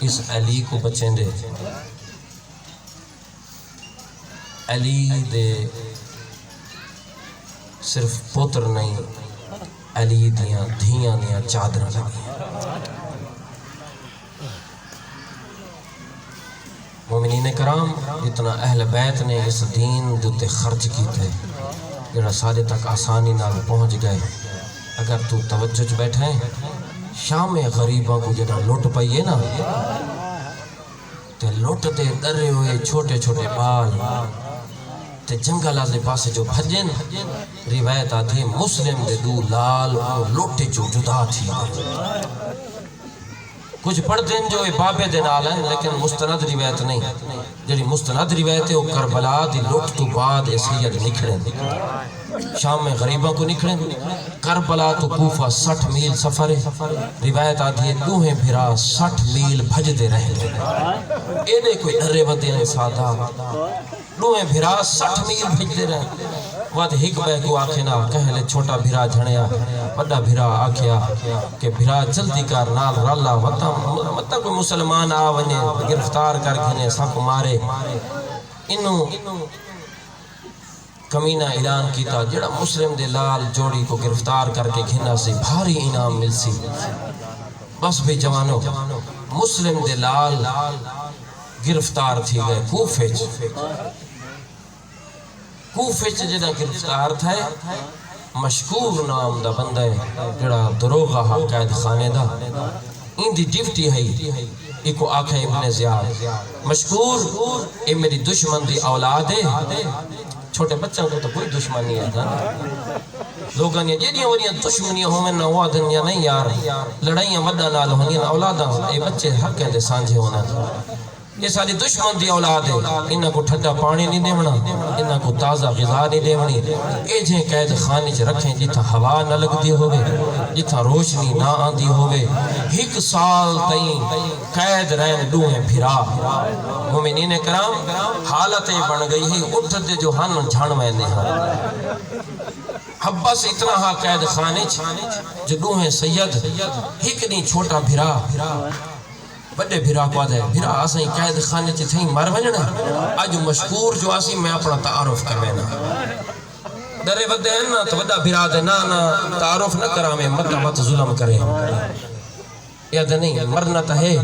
اس علی کو بچیں دے، علی دے صرف پوتر نہیں، علی دیاں دھیاں دیاں چادر لگی۔ مومنین کرام، اتنا اہل بیت نے اس دین دوتے خرچ کیتے جڑا سارے تک آسانی نال پہنچ گئے۔ اگر تو توجہ چ بیٹھے شام غریباں کو جڑا لوٹ پئیے نا، تے لوٹ دے ڈرے ہوئے چھوٹے چھوٹے بال تے جنگل آلے پاسے جو بھجن، روایت آتی مسلم دے دو لال او لوٹے جو جدا تھی۔ کچھ پڑھتے ہیں جو بابے دے نال ہیں لیکن مستند روایت نہیں، جڑی مستند روایت ہے وہ کربلا دی لوٹ تو بعد سید نکھڑیں، شام میں غریبوں کو نکھڑیں، کربلا تو کوفہ 60 میل سفر ہے، روایت آتی ہے دوہیں بھرا 60 میل بھج دے رہے ہیں، اینے کوئی ڈرے ودے ہیں سادہ، دوہیں بھرا 60 میل بھج دے رہے ہیں۔ وقت ہک بے کو آکھے نا کہلے چھوٹا بھرا جھڑیا، بڑا بھرا آکھیا کہ بھرا جلدی کر نال راللہ مطلب کوئی مسلمان آونے گرفتار کر گھنے سب مارے۔ انہوں کمینہ اعلان کیتا جڑا مسلم دے لال جوڑی کو گرفتار کر کے گھنا سی بھاری انعام مل سی۔ بس بھی جوانو، مسلم دے لال گرفتار تھی گئے کوفے جڑا گرفتار تھا، مشکور نام دا بندہ ہے جڑا دروغہ قائد خانے دا، ان دی ڈیوٹی ہے ایک آکھا ابن زیاد مشکور، اے میری دشمن دی اولاد ہے۔ چھوٹے بچوں کو تو کوئی دشمن نہیں ہے، لوگاں نے جیڑیاں وریاں دشمنیاں ہوئیں نہ ہوا دنیا نہیں یار، لڑائیاں وڈا نال ہونیاں اولاداں، اے بچے حق ہیں دے سانجھے ہونا، یہ ساری دشمن دی اولاد ہے، انہاں کو ٹھڈا پانی نہیں دیونا، انہاں کو تازہ غذا نہیں دیونی، اے جیں قید خانے چ رکھیں جتھا ہوا نہ لگدی ہوئے، جتھا روشنی نہ آندی ہوئے، 1 سال تائیں قید رہن دوہیں بھرا۔ مومنین کرام، حالت بن گئی ہے اٹھ دے جو ہن جھڑ میں نے حبس اتنا ہا قید خانے جو دوہیں سید ہک نہیں چھوٹا بھرا بڑے بھرا کو آدھے بھرا آسیں قید خانے چی تھیں مر بجنا، آج مشکور جو آسی میں اپنا تعارف کرنا درے بدے ہیں نا تو بڑا بھرا دے نا تعارف نہ کرا میں مت ظلم کرے، یاد نہیں مرنا تا ہے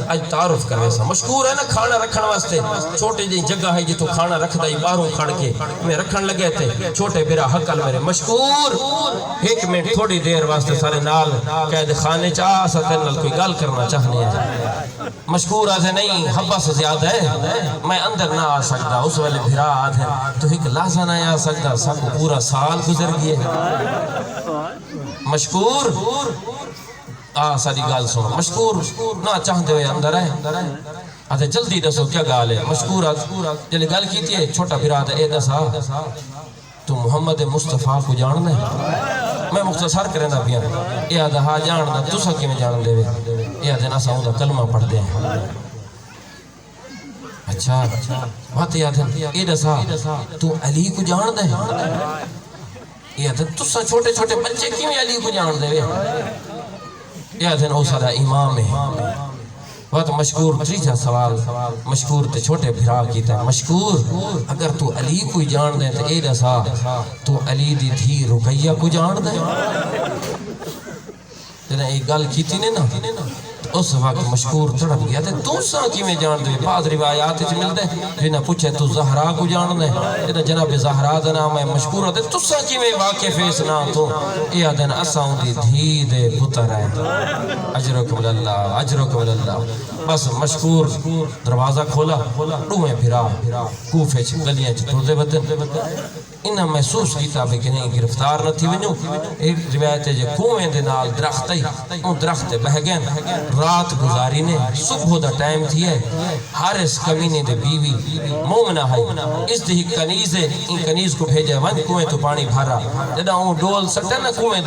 آج تعارف کرنے سا مشکور ہے نا کھانا رکھن واسطے، چھوٹے جی جگہ ہے جتو کھانا رکھ دائی باہروں کھڑ کے میں رکھن لگے تھے، چھوٹے بیرا حقل میرے مشکور 1 منٹ تھوڑی دیر واسطے سارے نال قید خانے چاہ ساتھ نال کوئی گال کرنا چاہنے ہیں، مشکور آدھے نہیں حبس زیادہ ہے میں اندر نہ آ سکتا، اس والے بھرا آدھے تو ایک لحظہ نہ آ سکتا، سب پورا سال گزر گئے، مشکور ساری گال سنو، مشکور نہ چاہتے ہوئے اندر ہے آدھے جلدی دسو کیا گال ہے، مشکور جلے گال کیتی ہے چھوٹا پھر آدھے اے دسا تو محمد مصطفیٰ کو جاننا ہے، میں مختصر کرنا پیا، اے آدھا ہاں جاننا تو سا کی میں جان دے وے، اے آدھے ناسا ہوں دا کلمہ پڑھ دے ہیں، اچھا بات یاد ہے، اے دسا تو علی کو جان دے، اے آدھے تو سا چھوٹے چھوٹے بچے کی میں علی کو جان دے وے، یاد ہے او سارا امام ہے۔ بہت مشکور تریجا سوال مشکور تے چھوٹے بھرا کیتا ہے، مشکور اگر تو علی کو جان دے تو اے دسا تو علی دی دھی رقیہ کو جان دے، جنہیں ایک گل کیتی نے نا اس وقت مشکور تڑپ گیا تھے تو سا کی میں جان دے، بعض روایات اس ملتے ہیں جنہیں پوچھے تو زہرا کو جان دے، جنہیں جناب زہرا دا نام ہے مشکور ہوتے تو سا کی میں واقف اس نام تو یہ دن اساں دی دھی دے پتر ہے، اجرکم اللہ اجرکم اللہ۔ بس مشکور دروازہ کھولا ڈوہیں پھرا کوفے چھ گلیاں چھ ٹردے بدن، انہاں محسوس کیتا بھی کہ نہیں گرفتار نہ تھی ونجو، ایک روایت ہے جو کوئیں دے نال درخت ہے ان درخت بہ گئے رات گزاری نے، صبح دا ٹائم تھی ہے، حارس کمینے دے بیوی مومنہ ہے، اس دی کنیز ہے، ان کنیز کو بھیجا ون کوئیں تو پانی بھارا، جدا ہوں ڈول سکتا نا کوئیں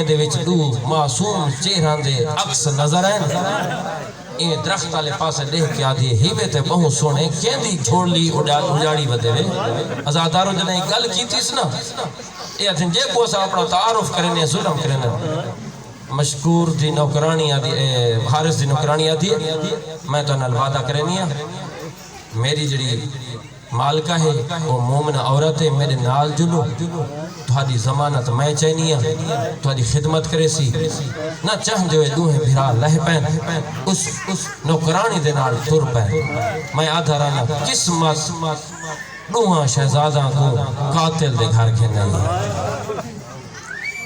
دے وچ دو معصوم چہران دے عکس نظر ہیں، این درخت آلے پاسے دیکھ کے آدھی ہی بیتے بہت سونے کیندی چھوڑ لی اجاڑی بدے وے، ازاداروں جنہیں گل کی تیس نا، یہ اتن جے کو اسا اپنا تعارف کرنے ظلم کرنے، مشکور دی نوکرانی آدھی حارث دی نوکرانی آدھی میں تو انہا وعدہ کرنی ہے میری جڑی مالکہ ہے وہ مومنہ عورت ہے میرے نال جلو تہاڈی ضمانت میں چاہنی ہے تہاڈی خدمت کرے سی نہ چاہ جو دوہیں بھرا لہ پین اس نوکرانی دے نال تر پین میں آدھا رانا قسمت دوہاں شہزادہ کو قاتل دے گھر کے نہیں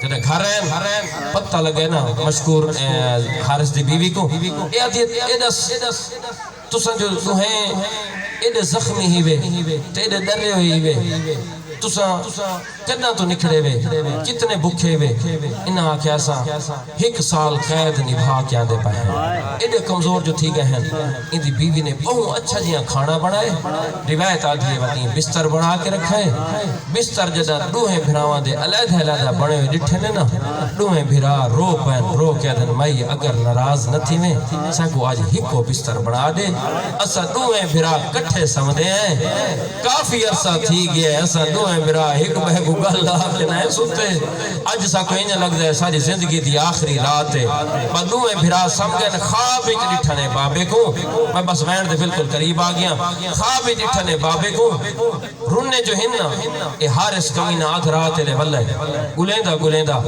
جنہیں گھر رہن پتہ لگے نا مشکور حارث دی بیوی کو اے آدھی ایدس تساں جو دوہیں ایڈے زخمی ہی وے ایڈے ڈرے ہوئی وے تساں کنا تو نکھڑے وے کتنے بکھے وے انہاں آکھیا سا 1 سال قید نبھا کیا دے پائے ہیں ایڈے کمزور جو تھی گئے ہیں ان دی بیوی نے بہت اچھا جیاں کھانا بنائے روایت آدھی ہے بستر بنا کے رکھا ہے بستر جدا دوہیں بھراواں دے علیحدہ بنے ہوئے ڈٹھے نے نا دوہیں بھرا رو پین رو کیا دن مائی اگر ناراض نہ تھی میں ساکو آج ہکو بستر بنا دے اسا دوہیں بھرا کٹھے سمدے ہیں کافی عرصہ تھی گیا ہے اسا دوہیں بھرا ہک بہ کو گل آپ کے نئے سنتے اج ساکو انجا لگ دے ساری زندگی دی آخری رات ہے پر دوہیں بھرا سمگن خواب اچ ڈٹھنے بابے کو میں بس وین دے بالکل قریب آ گیا خواب اچ ڈٹھنے بابے کو رونے جو ہننا اے حارث کمینہ آدھ رات لے واللہ گلیندہ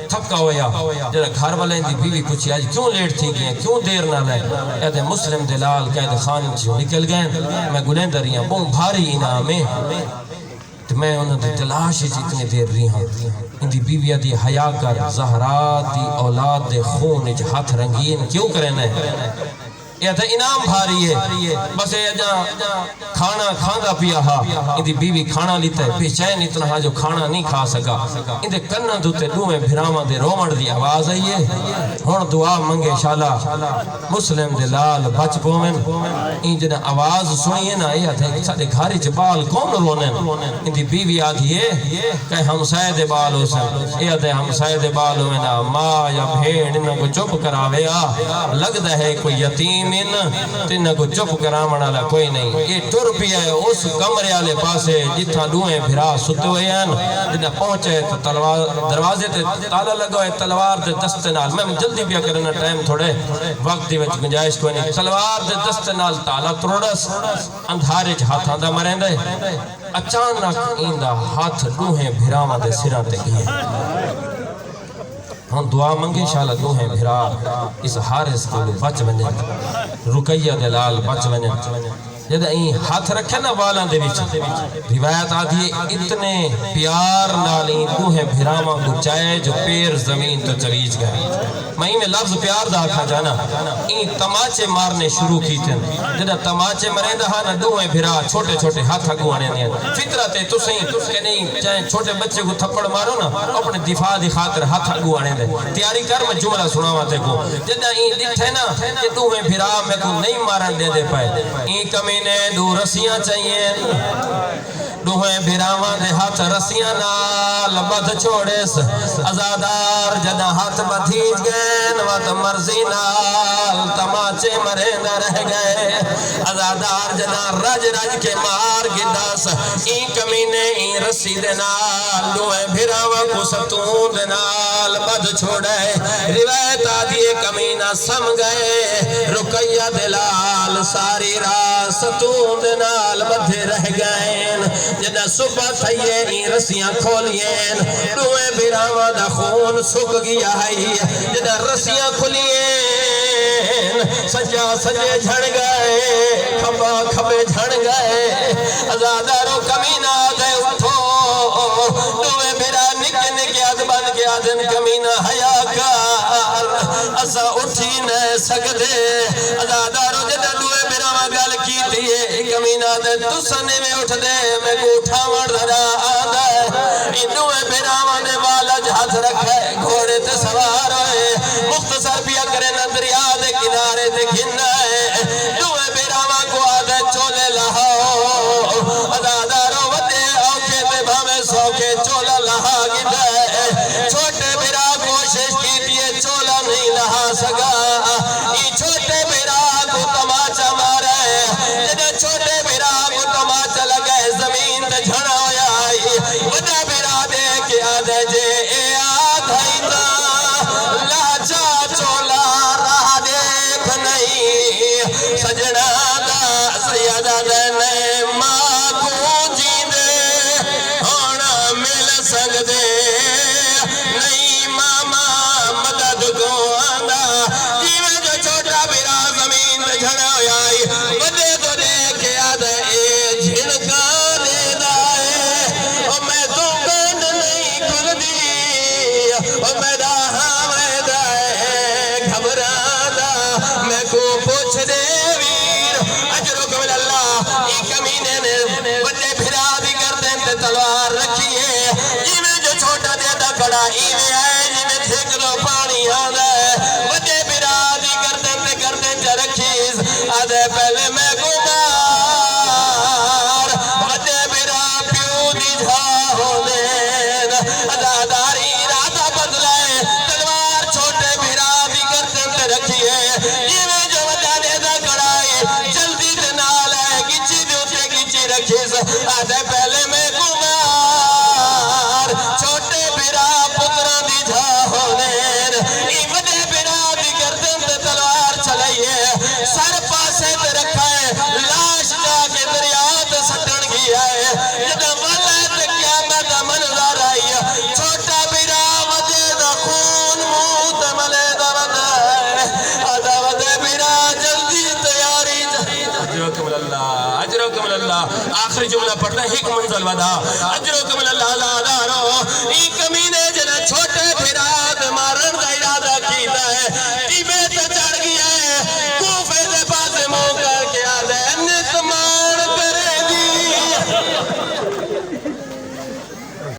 تھکا ہویا جرہ گھر والے دی بیوی پوچھی آج کیوں لیٹ تھی گئے کیوں دیر نہ لے اے مسلم دلال قید خان جو نکل گئے میں گلیندہ رہی ہوں بہت بھاری انعام ہے تو میں انہوں نے تلاش جتنے دیر رہی ہوں ان دی بیوی دی حیاء کر زہرا دی اولاد دے خون اچ ہاتھ رنگین کیوں کرنے یہ تھا انعام بھاری ہے بس یہ جا کھانا کھانا پیا ہا ان دی بیوی کھانا لیتا ہے بیچین اتنا ہا جو کھانا نہیں کھا سکا ان دے کنہ دوتے دویں بھراما دے رومڑ دی آواز آئی ہے ہون دعا منگے شالا مسلم دے لال بچ پومن ان جنہ آواز سنیے نا یہ تھا ایک ساتھ گھاری چبال کون رونن ان دی بیوی آدھی ہے کہ ہم سید بال ہو سن یہ تھا ہم سید بال ہو نا ماں یا بھیڑ انہوں کو چپ کراوے لگتا ہے کوئی یتیم تینہ کو چپ کرامن والا کوئی نہیں یہ ٹر پیا ہے اس کمرے والے پاسے جتھا دوہیں بھرا ستے ہوئے ہیں جنہیں پہنچے تو دروازے تے تالا لگا ہے تلوار دے دستے نال میں جلدی پیا کرنا ٹائم تھوڑے وقت دی وچ گنجائش کوئی نہیں تلوار دے دستے نال تالا تروڑس اندھارے چ ہاتھ آندہ مرین دے اچانک ایندہ ہاتھ دوہیں بھراواں دے سراں تے گئے ہم دعا منگے شالا دوہیں بھرا اس حارث کو بچ بنے رقیہ دلال بچ بنے جدہ این ہاتھ رکھے نا والاں دے وچ روایت آدھی اتنے پیار نال این دوہیں بھراواں کو چائے جو پیر زمین تو چویج گئے میں میں لفظ پیار دا کھا جانا این تماچے مارنے شروع کی تھے جدہ تماچے مرین دہا نا دوہیں بھرا چھوٹے چھوٹے ہاتھ گوانے دیا فطرت ہے تو سہیں کہ نہیں چاہے چھوٹے بچے کو تھپڑ مارو نا اپنے دفاع دی خاطر ہاتھ گوانے دے تیاری کر میں جملہ سناواتے کو جدہ این ڈٹھے نا کہ دوہیں بھرا میں کو نہیں مارن دے دے پائے این کمی دو رسیاں چاہیے دوہیں بھراواں دے ہاتھ رسیاں نال بد چھوڑے ازادار جدہ ہاتھ بدھیج گئے نوات مرضی نال تماچے مرینہ رہ گئے ازادار جدہ رج رج کے مار گداس این کمینے این رسی دے نال دوہیں بھراواں کو ستون دے نال بد چھوڑے روایت آدھیے کمینہ سم گئے رقیہ دلال ساری راست ستون دے نال بدھے رہ گئین جدہ صبح تھئیے این رسیاں کھولئین دوئے بھراواں دا خون سک گیا ہے جدہ رسیاں کھولئین سجا سجے جھڑ گئے کھبا کھبے جھڑ گئے ازادارو کمینہ دے اٹھو دوئے بھرا نکے نکے ادبان کے آدھن کمینہ حیاء کار اسا اٹھی نہ سکتے ازادارو جدہ دوئے بھراواں گل کی دیئے کمینہ دے تو سنے میں اٹھ دے میں کو اٹھا مر دھرا آدھا ہے دوئے بھراواں دے والج ہاتھ رکھے گھوڑے تے سوار ہوئے مختصر پیا کرے نہ دریا دے کنارے تے گھننا ہے دوئے بھراواں کو آدھے چولے لہاؤ ازادارو ودے اوکے تے بھامے سوکے چولا لہا گدہ ہے چھوٹے بھرا کوشش کی دیئے چولا نہیں لہا سکا ای چھوٹے بھرا کو تماچا مارے جدہ چھوٹے بھرا کو تماچا لگے زمین تے جھڑا ہویا آئی وڈا بھرا دے کے آدھے جے اے آدھائی تا لاچ کڑا ایویں آئے جویں تھک دو پانی آندا ہے وڈے بھرا دی گردن تے گردن چ رکھیس آدھے پہلے میں گمار وڈے بھرا پیو دی جھا ہونین اداداری ارادہ بدلائے تلوار چھوٹے بھرا دی گردن تے رکھیے جویں جو وڈانے دا کڑائی جلدی تے نال ہے گچی دے اوتے گچی رکھیس آدھے پہلے میں گمار چھوٹے بھرا پتراں دی جھا ہونین ای وڈے بھرا دی گردن تے تلوار چلائیے سر پاسے تے رکھا ہے لاش جا کے دریا تے سٹن گیا ہے جدوں والے تے قیامت دا منظر آئی چھوٹا بھرا وجے دا خون منہ تے ملے دا ودا ہے آدھا وڈے بھرا جلدی تیاری اجرکم اللہ آخری جملہ پڑھنا ہے ایک منزل ودا اجرکم اللہ لا لا